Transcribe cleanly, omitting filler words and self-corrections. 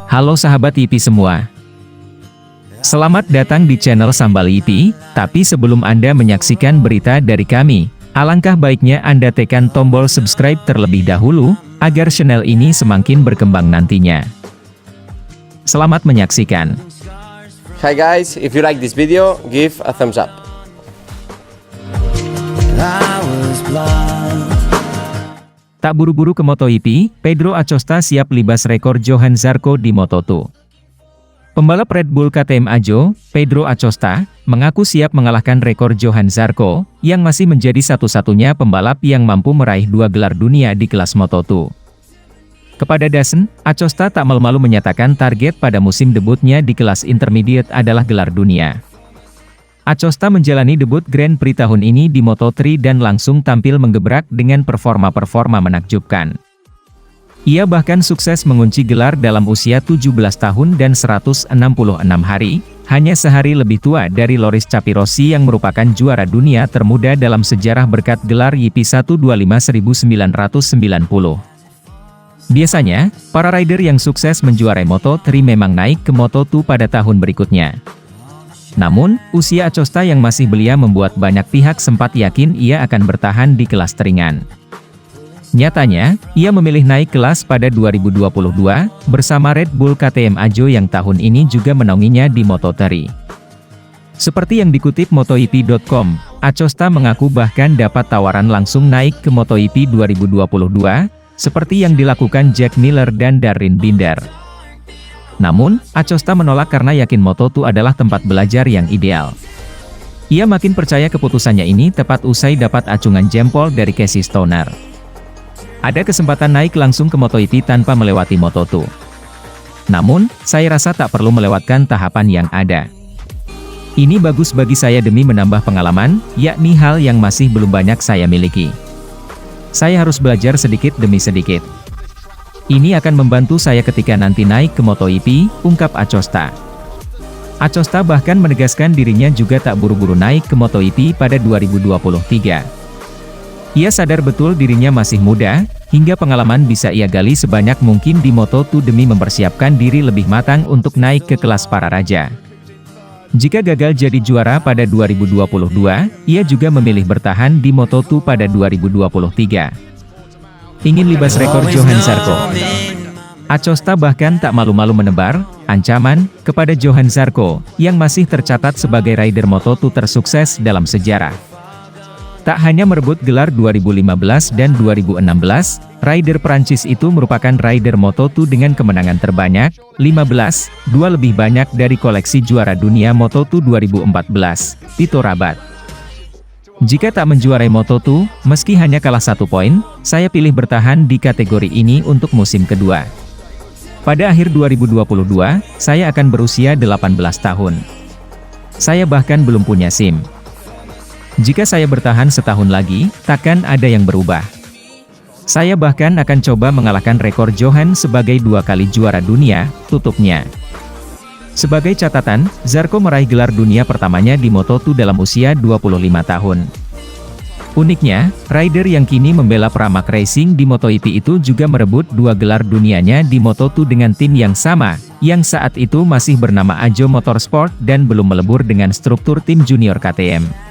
Halo sahabat IP semua. Selamat datang di channel Sambal IP, tapi sebelum Anda menyaksikan berita dari kami, alangkah baiknya Anda tekan tombol subscribe terlebih dahulu, agar channel ini semakin berkembang nantinya. Selamat menyaksikan. Hi guys, if you like this video, give a thumbs up. Tak buru-buru ke MotoGP, Pedro Acosta siap libas rekor Johan Zarco di Moto2. Pembalap Red Bull KTM Ajo, Pedro Acosta, mengaku siap mengalahkan rekor Johan Zarco, yang masih menjadi satu-satunya pembalap yang mampu meraih 2 gelar dunia di kelas Moto2. Kepada DAZN, Acosta tak malu-malu menyatakan target pada musim debutnya di kelas intermediate adalah gelar dunia. Acosta menjalani debut Grand Prix tahun ini di Moto3 dan langsung tampil menggebrak dengan performa-performa menakjubkan. Ia bahkan sukses mengunci gelar dalam usia 17 tahun dan 166 hari, hanya sehari lebih tua dari Loris Capirossi yang merupakan juara dunia termuda dalam sejarah berkat gelar YP125 1990. Biasanya, para rider yang sukses menjuarai Moto3 memang naik ke Moto2 pada tahun berikutnya. Namun, usia Acosta yang masih belia membuat banyak pihak sempat yakin ia akan bertahan di kelas teringan. Nyatanya, ia memilih naik kelas pada 2022, bersama Red Bull KTM Ajo yang tahun ini juga menaunginya di Moto3. Seperti yang dikutip MotoGP.com, Acosta mengaku bahkan dapat tawaran langsung naik ke MotoGP 2022, seperti yang dilakukan Jack Miller dan Darryn Binder. Namun, Acosta menolak karena yakin Moto2 adalah tempat belajar yang ideal. Ia makin percaya keputusannya ini tepat usai dapat acungan jempol dari Casey Stoner. Ada kesempatan naik langsung ke MotoGP tanpa melewati Moto2. Namun, saya rasa tak perlu melewatkan tahapan yang ada. Ini bagus bagi saya demi menambah pengalaman, yakni hal yang masih belum banyak saya miliki. Saya harus belajar sedikit demi sedikit. Ini akan membantu saya ketika nanti naik ke MotoGP, ungkap Acosta. Acosta bahkan menegaskan dirinya juga tak buru-buru naik ke MotoGP pada 2023. Ia sadar betul dirinya masih muda, hingga pengalaman bisa ia gali sebanyak mungkin di Moto2 demi mempersiapkan diri lebih matang untuk naik ke kelas para raja. Jika gagal jadi juara pada 2022, ia juga memilih bertahan di Moto2 pada 2023. Ingin libas rekor Johan Zarco. Acosta bahkan tak malu-malu menebar ancaman kepada Johan Zarco, yang masih tercatat sebagai rider Moto2 tersukses dalam sejarah. Tak hanya merebut gelar 2015 dan 2016, rider Prancis itu merupakan rider Moto2 dengan kemenangan terbanyak, 15, 2 lebih banyak dari koleksi juara dunia Moto2 2014, Tito Rabat. Jika tak menjuarai Moto2, meski hanya kalah 1 poin, saya pilih bertahan di kategori ini untuk musim kedua. Pada akhir 2022, saya akan berusia 18 tahun. Saya bahkan belum punya SIM. Jika saya bertahan setahun lagi, takkan ada yang berubah. Saya bahkan akan coba mengalahkan rekor Johan sebagai 2 kali juara dunia, tutupnya. Sebagai catatan, Zarco meraih gelar dunia pertamanya di Moto2 dalam usia 25 tahun. Uniknya, rider yang kini membela Pramac Racing di MotoGP itu juga merebut 2 gelar dunianya di Moto2 dengan tim yang sama, yang saat itu masih bernama Ajo Motorsport dan belum melebur dengan struktur tim junior KTM.